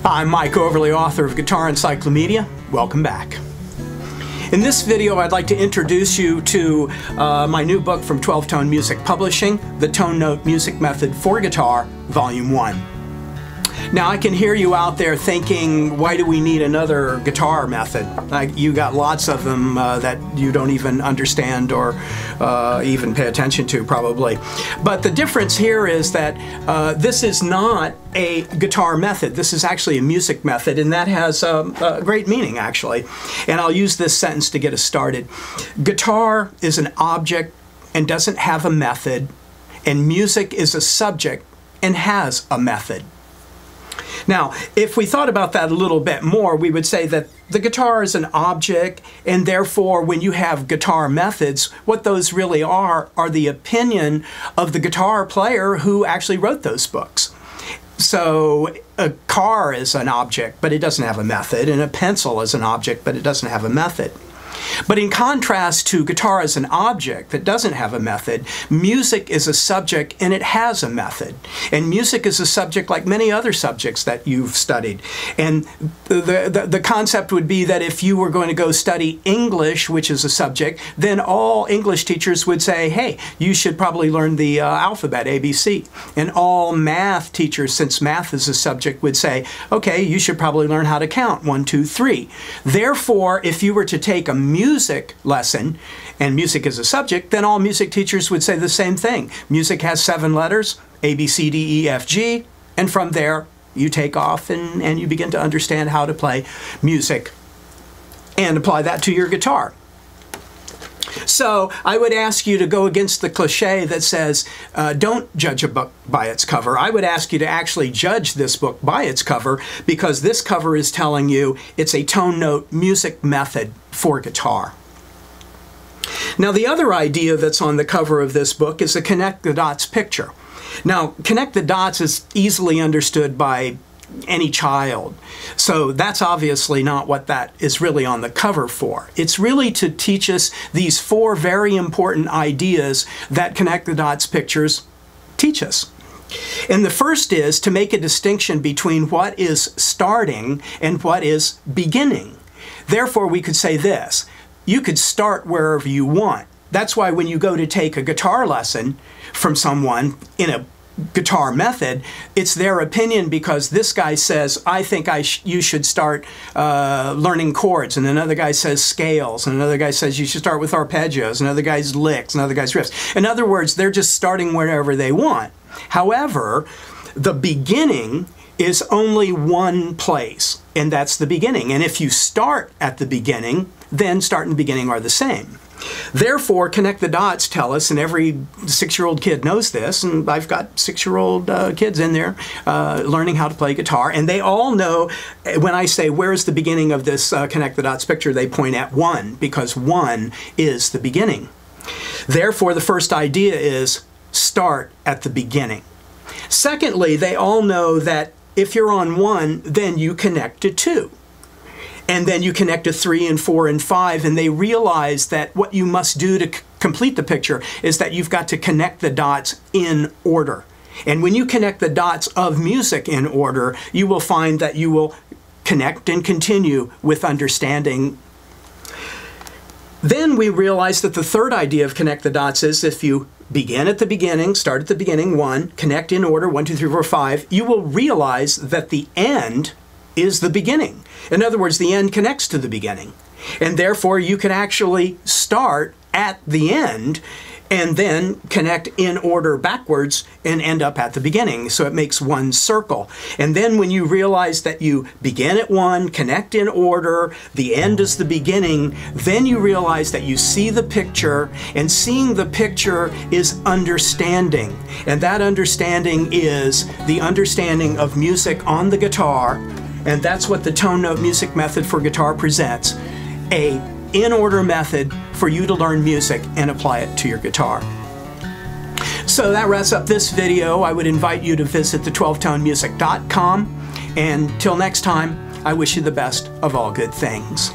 I'm Mike Overly, author of Guitar Encyclopedia. Welcome back. In this video, I'd like to introduce you to my new book from 12 Tone Music Publishing, The Tone Note Music Method for Guitar, Volume 1. Now, I can hear you out there thinking, why do we need another guitar method? You got lots of them that you don't even understand or even pay attention to, probably. But the difference here is that this is not a guitar method. This is actually a music method, and that has a great meaning, actually. And I'll use this sentence to get us started. Guitar is an object and doesn't have a method, and music is a subject and has a method. Now, if we thought about that a little bit more, we would say that the guitar is an object, and therefore when you have guitar methods, what those really are the opinion of the guitar player who actually wrote those books. So a car is an object, but it doesn't have a method, and a pencil is an object, but it doesn't have a method. But in contrast to guitar as an object that doesn't have a method, music is a subject and it has a method. And music is a subject like many other subjects that you've studied. And the concept would be that if you were going to go study English, which is a subject, then all English teachers would say, hey, you should probably learn the alphabet, ABC. And all math teachers, since math is a subject, would say, okay, you should probably learn how to count, 1, 2, 3. Therefore, if you were to take a music lesson, and music is a subject, then all music teachers would say the same thing. Music has 7 letters, A, B, C, D, E, F, G, and from there you take off and you begin to understand how to play music and apply that to your guitar. So I would ask you to go against the cliche that says, don't judge a book by its cover. I would ask you to actually judge this book by its cover, because this cover is telling you it's a tone note music method for guitar. Now, the other idea that's on the cover of this book is a connect the dots picture. Now, connect the dots is easily understood by any child. So that's obviously not what that is really on the cover for. It's really to teach us these 4 very important ideas that connect the dots pictures teach us. And the first is to make a distinction between what is starting and what is beginning. Therefore, we could say this: you could start wherever you want. That's why when you go to take a guitar lesson from someone in a guitar method, it's their opinion, because this guy says, I think you should start learning chords, and another guy says scales, and another guy says you should start with arpeggios, another guy's licks, another guy's riffs. In other words, they're just starting wherever they want. However, the beginning is only one place, and that's the beginning. And if you start at the beginning, then start and the beginning are the same. Therefore, connect the dots tell us, and every 6-year-old kid knows this, and I've got 6-year-old kids in there learning how to play guitar, and they all know when I say, where's the beginning of this connect the dots picture, they point at 1, because 1 is the beginning. Therefore, the first idea is start at the beginning. Secondly, they all know that if you're on 1, then you connect to 2. And then you connect to 3 and 4 and 5, and they realize that what you must do to complete the picture is that you've got to connect the dots in order. And when you connect the dots of music in order, you will find that you will connect and continue with understanding. Then we realize that the third idea of connect the dots is if you begin at the beginning, start at the beginning, 1, connect in order, 1, 2, 3, 4, 5, you will realize that the end is the beginning. In other words, the end connects to the beginning. And therefore, you can actually start at the end and then connect in order backwards and end up at the beginning. So it makes one circle. And then when you realize that you begin at 1, connect in order, the end is the beginning, then you realize that you see the picture, and seeing the picture is understanding. And that understanding is the understanding of music on the guitar. And that's what the tone note music method for guitar presents, a in-order method for you to learn music and apply it to your guitar. So that wraps up this video. I would invite you to visit the12tonemusic.com, and till next time, I wish you the best of all good things.